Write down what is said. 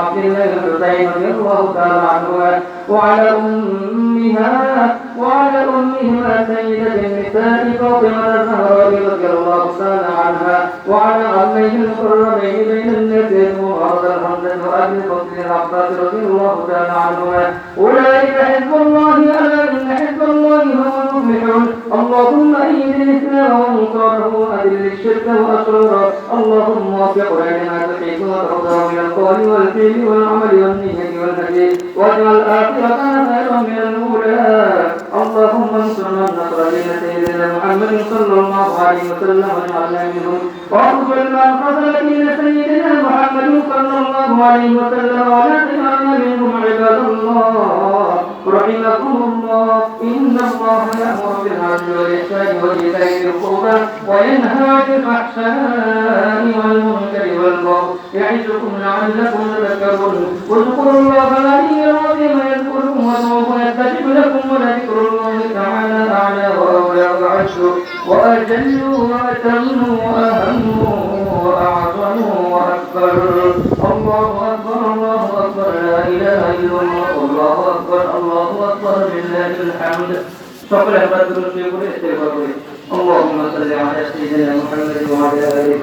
عبد الله الحسين رضي الله تعالى عنهما وعلى أمهما سيدة النساء فاطمة الزهراء رضي الله تعالى عنها وعلى عميه المقربين بين الناس وعرض الحمد وأبي الفضل العباس رضي الله تعالى عنهما أولئك حزب الله ألا إن حزب الله هم المفلحون. اللهم أيد الإسلام وانصره وأذل الشرك وأشراره. اللهم وفقنا لما تحب وترضى من القول والفعل والعمل والنية والهدي واجعل آخرتنا خيرا من الأولى. اللهم انصرنا النصر دين سيدنا محمد صلى الله عليه وسلم واجعلنا منهم واغفر من قتل دين سيدنا محمد صلى الله عليه وسلم ولا تجعلنا منهم عباد الله رحمكم الله. إن الله يأمر بالعدل والإحسان وإيتاء ذي القربى وينهى عن الفحشاء والمنكر والبغي يعظكم لعلكم تذكرون. واذكروا الله العلي العظيم يذكركم وادعوه يستجب لكم ولذكر الله تعالى أعلى وأولى وأعز وأجل وأتم وأهم وأعظم وأكبر. الله أكبر الله أكبر لا إله إلا الله الله أكبر الله أكبر لله الحمد. সকলে একবার দুরূদ পড়ে ইস্তেগফার করি। اللهم صل على سيدنا محمد وعلى آله